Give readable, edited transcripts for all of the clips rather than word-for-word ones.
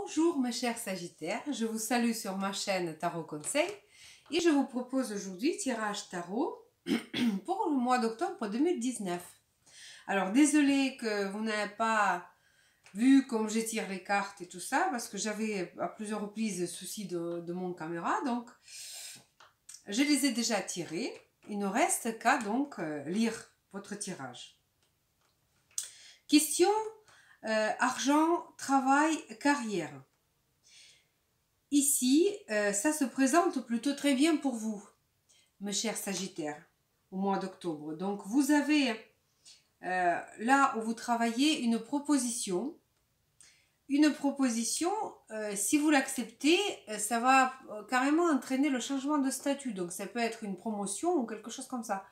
Bonjour mes chers Sagittaires, je vous salue sur ma chaîne Tarot Conseil et je vous propose aujourd'hui tirage tarot pour le mois d'octobre 2019. Alors désolé que vous n'avez pas vu comme j'étire les cartes et tout ça parce que j'avais à plusieurs reprises souci de mon caméra, donc je les ai déjà tirées. Il ne reste qu'à donc lire votre tirage. Question argent, travail, carrière. Ici, ça se présente plutôt très bien pour vous, mes chers Sagittaires, au mois d'octobre. Donc, vous avez, là où vous travaillez, une proposition. Une proposition, si vous l'acceptez, ça va carrément entraîner le changement de statut. Donc, ça peut être une promotion ou quelque chose comme ça.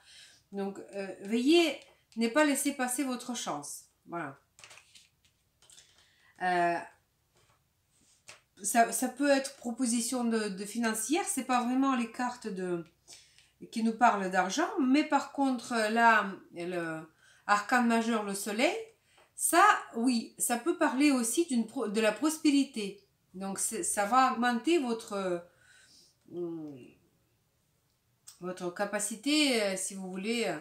Donc, veuillez ne pas laisser passer votre chance. Voilà. Ça peut être proposition de financière, c'est pas vraiment les cartes qui nous parlent d'argent, mais par contre là, le arcane majeur, le soleil, ça, oui, ça peut parler aussi de la prospérité. Donc ça va augmenter votre capacité, si vous voulez,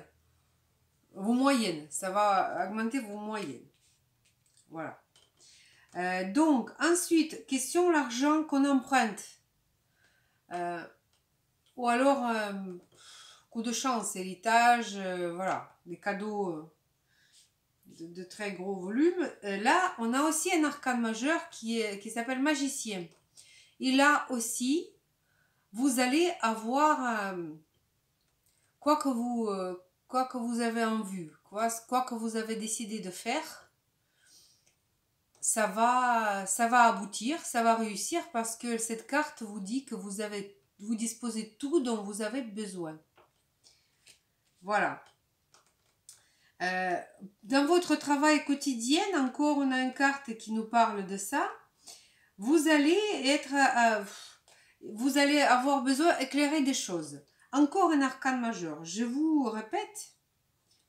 vos moyennes. Ça va augmenter vos moyennes. Voilà. Donc, ensuite, question l'argent qu'on emprunte. Ou alors, coup de chance, héritage, voilà, des cadeaux de très gros volume. Là, on a aussi un arcane majeur qui s'appelle magicien. Et là aussi, vous allez avoir quoi que vous avez en vue, quoi que vous avez décidé de faire. Ça va aboutir, ça va réussir parce que cette carte vous dit que vous disposez de tout dont vous avez besoin. Voilà. Dans votre travail quotidien, encore on a une carte qui nous parle de ça. Vous allez vous allez avoir besoin d'éclairer des choses. Encore un arcane majeur. Je vous répète,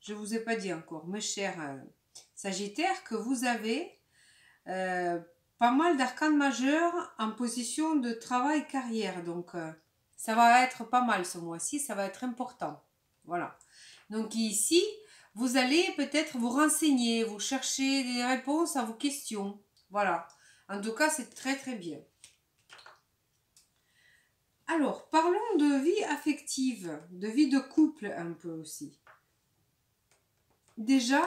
je ne vous ai pas dit encore, mes chers Sagittaires, que vous avez pas mal d'arcanes majeurs en position de travail carrière. Donc, ça va être pas mal ce mois-ci, ça va être important. Voilà. Donc ici, vous allez peut-être vous renseigner, vous chercher des réponses à vos questions. Voilà. En tout cas, c'est très très bien. Alors, parlons de vie affective, de vie de couple un peu aussi. Déjà,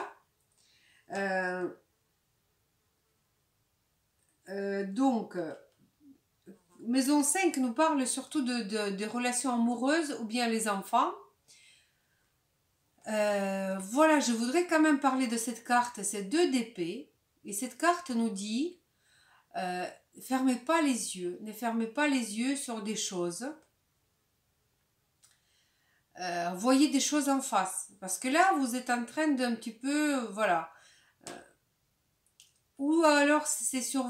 donc, maison 5 nous parle surtout des relations amoureuses ou bien les enfants. Voilà, je voudrais quand même parler de cette carte, c'est 2 d'épée. Et cette carte nous dit, fermez pas les yeux, ne fermez pas les yeux sur des choses. Voyez des choses en face. Parce que là, vous êtes en train d'un petit peu, voilà. Ou alors c'est sur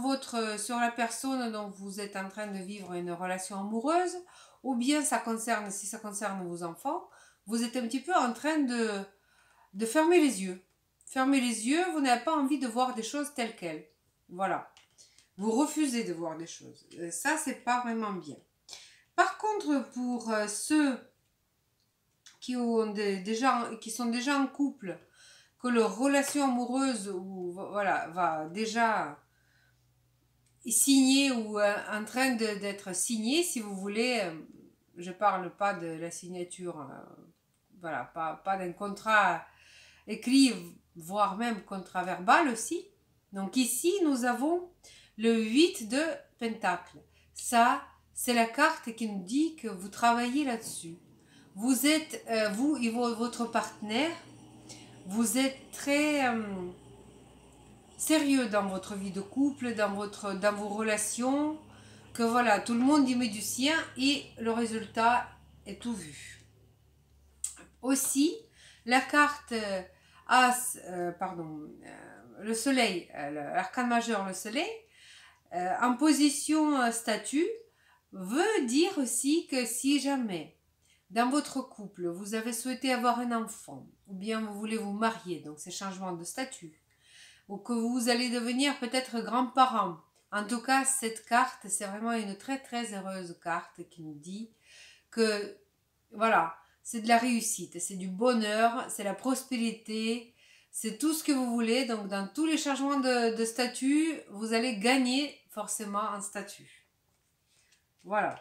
la personne dont vous êtes en train de vivre une relation amoureuse, ou bien si ça concerne vos enfants, vous êtes un petit peu en train de fermer les yeux. Fermez les yeux, vous n'avez pas envie de voir des choses telles quelles. Voilà. Vous refusez de voir des choses. Ça, c'est pas vraiment bien. Par contre, pour ceux qui sont déjà en couple, que leur relation amoureuse va déjà signer ou en train d'être signée, si vous voulez, je parle pas de la signature, voilà, pas d'un contrat écrit, voire même contrat verbal aussi. Donc ici, nous avons le 8 de Pentacle. Ça, c'est la carte qui nous dit que vous travaillez là-dessus. Vous êtes, vous et votre partenaire, vous êtes très sérieux dans votre vie de couple, dans vos relations, que voilà, tout le monde y met du sien et le résultat est tout vu. Aussi, la carte le soleil, l'arcane majeur, le soleil, en position statut, veut dire aussi que si jamais dans votre couple, vous avez souhaité avoir un enfant, ou bien vous voulez vous marier, donc c'est changement de statut, ou que vous allez devenir peut-être grand-parent, En tout cas, cette carte, c'est vraiment une très très heureuse carte qui nous dit que, voilà, c'est de la réussite, c'est du bonheur, c'est la prospérité, c'est tout ce que vous voulez. Donc, dans tous les changements de statut, vous allez gagner forcément un statut. Voilà.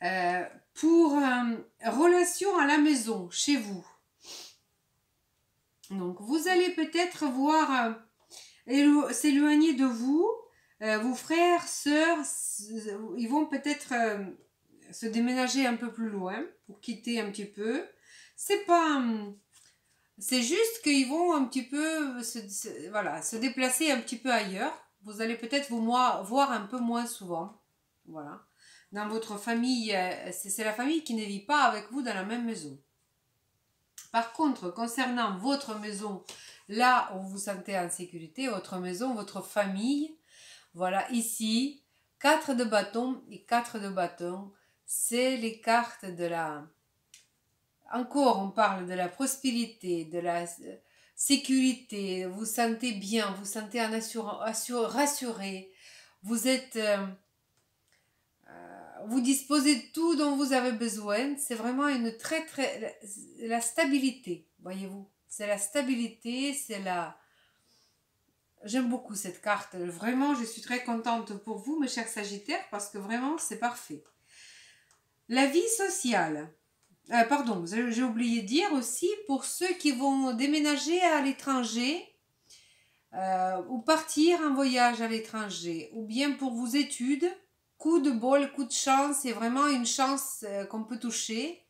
Euh, pour relation à la maison, chez vous. Donc, vous allez peut-être voir s'éloigner de vous. Vos frères, sœurs, ils vont peut-être se déménager un peu plus loin pour quitter un petit peu. C'est pas, c'est juste qu'ils vont un petit peu voilà, se déplacer un petit peu ailleurs. Vous allez peut-être vous voir un peu moins souvent. Voilà. Dans votre famille, c'est la famille qui ne vit pas avec vous dans la même maison. Par contre, concernant votre maison, là où vous vous sentez en sécurité, votre maison, votre famille, voilà, ici, 4 de bâton et 4 de bâton, c'est les cartes de la... Encore, on parle de la prospérité, de la sécurité, vous sentez bien, vous sentez rassuré, vous êtes... vous disposez de tout dont vous avez besoin. C'est vraiment une la stabilité, voyez-vous. C'est la stabilité, c'est la... J'aime beaucoup cette carte. Vraiment, je suis très contente pour vous, mes chers Sagittaires, parce que vraiment, c'est parfait. La vie sociale. Pardon, j'ai oublié de dire aussi, pour ceux qui vont déménager à l'étranger, ou partir en voyage à l'étranger, ou bien pour vos études, coup de bol, coup de chance, c'est vraiment une chance qu'on peut toucher.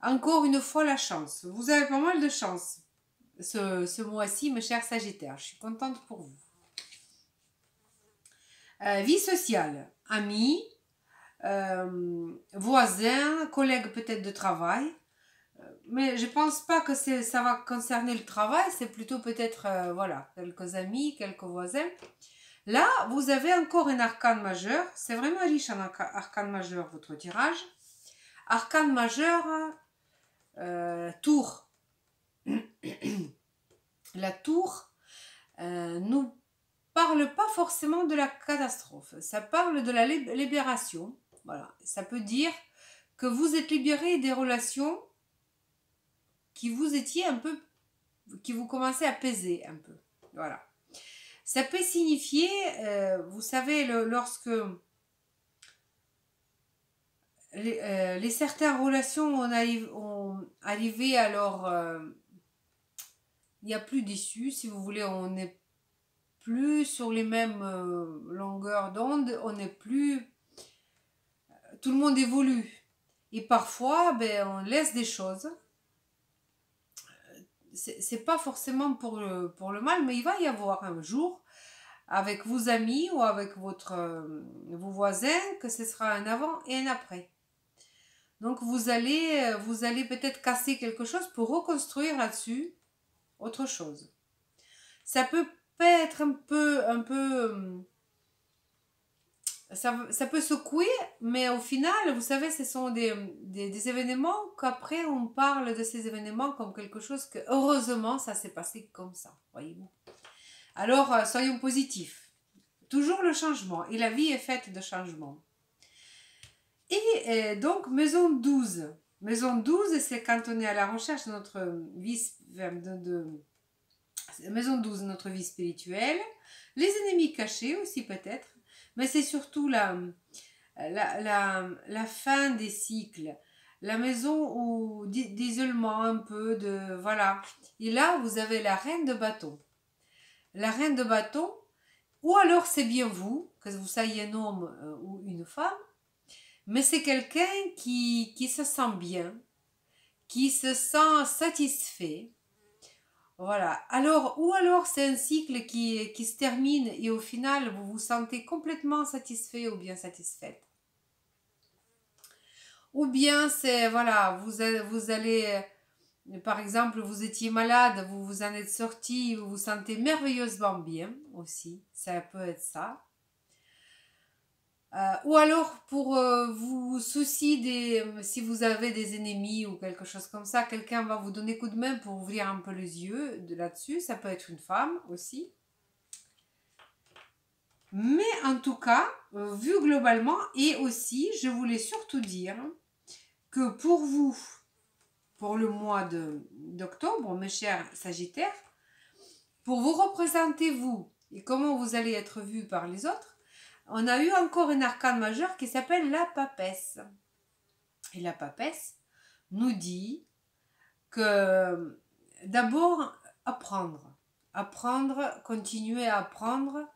Encore une fois, la chance. Vous avez pas mal de chance ce mois-ci, mes chers Sagittaires. Je suis contente pour vous. Vie sociale, amis, voisins, collègues peut-être de travail. Mais je pense pas que ça va concerner le travail, c'est plutôt peut-être, voilà, quelques amis, quelques voisins. Là, vous avez encore un arcane majeur. C'est vraiment riche en arcane majeur, votre tirage. Arcane majeur, tour. La tour nous parle pas forcément de la catastrophe. Ça parle de la libération. Voilà. Ça peut dire que vous êtes libéré des relations qui vous étiez un peu, qui vous commençaient à peser un peu. Voilà. Ça peut signifier, vous savez, lorsque les certaines relations ont arrivé à leur... il n'y a plus d'issue, si vous voulez, on n'est plus sur les mêmes longueurs d'onde, on n'est plus... Tout le monde évolue. Et parfois, ben, on laisse des choses. C'est pas forcément pour le mal, mais il va y avoir un jour, avec vos amis ou avec vos voisins, que ce sera un avant et un après. Donc vous allez peut-être casser quelque chose pour reconstruire là-dessus autre chose. Ça peut être un peu ça peut secouer, mais au final, vous savez, ce sont des événements qu'après on parle de ces événements comme quelque chose que heureusement ça s'est passé comme ça, voyez-vous. Alors soyons positifs. Toujours le changement, et la vie est faite de changements. Et donc, maison 12. Maison 12, c'est quand on est à la recherche de notre vie, maison 12, notre vie spirituelle. Les ennemis cachés aussi peut-être. Mais c'est surtout la fin des cycles. La maison d'isolement un peu, de voilà. Et là, vous avez la reine de bâton. La reine de bâton, ou alors c'est bien vous, que vous soyez un homme ou une femme, mais c'est quelqu'un qui se sent bien, qui se sent satisfait. Voilà. Alors, ou alors c'est un cycle qui se termine et au final vous vous sentez complètement satisfait ou bien satisfaite. Ou bien c'est, voilà, vous allez, par exemple, vous étiez malade, vous vous en êtes sorti, vous vous sentez merveilleusement bien aussi. Ça peut être ça. Ou alors pour vous soucier si vous avez des ennemis ou quelque chose comme ça, quelqu'un va vous donner coup de main pour ouvrir un peu les yeux là-dessus. Ça peut être une femme aussi. Mais en tout cas, vu globalement, et aussi, je voulais surtout dire que pour vous, pour le mois d'octobre, mes chers Sagittaires, pour vous représenter vous et comment vous allez être vu par les autres, on a eu encore un arcane majeur qui s'appelle la papesse. Et la papesse nous dit que d'abord apprendre, continuer à apprendre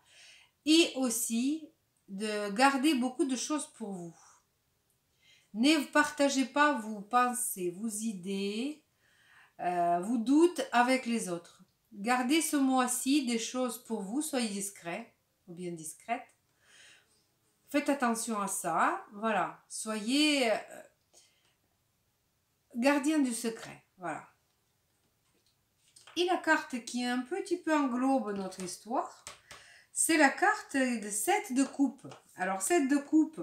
et aussi de garder beaucoup de choses pour vous. Ne partagez pas vos pensées, vos idées, vos doutes avec les autres. Gardez ce mois-ci des choses pour vous, soyez discret ou bien discrète. Faites attention à ça, voilà. Soyez gardien du secret, voilà. Et la carte qui un petit peu englobe notre histoire, c'est la carte de 7 de coupe. Alors 7 de coupe,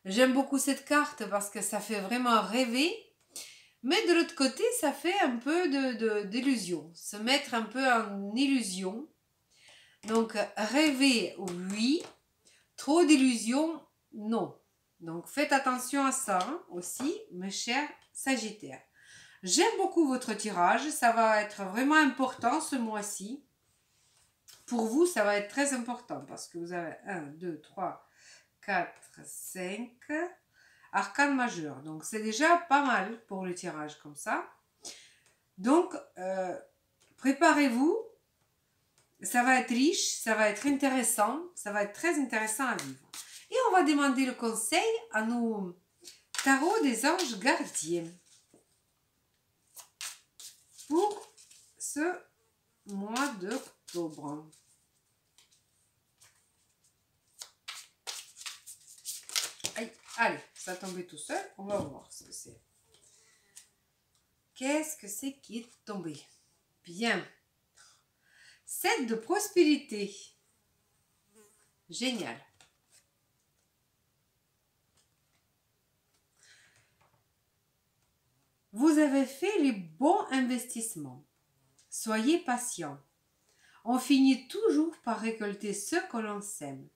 j'aime beaucoup cette carte parce que ça fait vraiment rêver. Mais de l'autre côté, ça fait un peu d'illusion. Se mettre un peu en illusion. Donc rêver, oui. Trop d'illusion, non. Donc faites attention à ça aussi, mes chers Sagittaires. J'aime beaucoup votre tirage. Ça va être vraiment important ce mois-ci. Pour vous, ça va être très important parce que vous avez 1, 2, 3, 4, 5 arcanes majeurs. Donc, c'est déjà pas mal pour le tirage comme ça. Donc, préparez-vous. Ça va être riche, ça va être intéressant. Ça va être très intéressant à vivre. Et on va demander le conseil à nos tarots des anges gardiens pour ce mois d'octobre. Allez, ça a tombé tout seul. On va voir ce que c'est. Qu'est-ce que c'est qui est tombé? Bien. 7 de prospérité. Génial. Vous avez fait les bons investissements. Soyez patient. On finit toujours par récolter ce que l'on sème.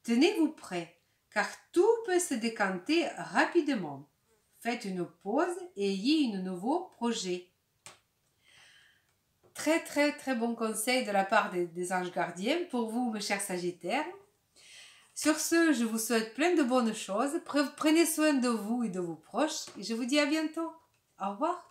Tenez-vous prêts, car tout peut se décanter rapidement. Faites une pause et ayez un nouveau projet. Très très très bon conseil de la part des anges gardiens pour vous, mes chers Sagittaires. Sur ce, je vous souhaite plein de bonnes choses. Prenez soin de vous et de vos proches. Et je vous dis à bientôt. Au revoir.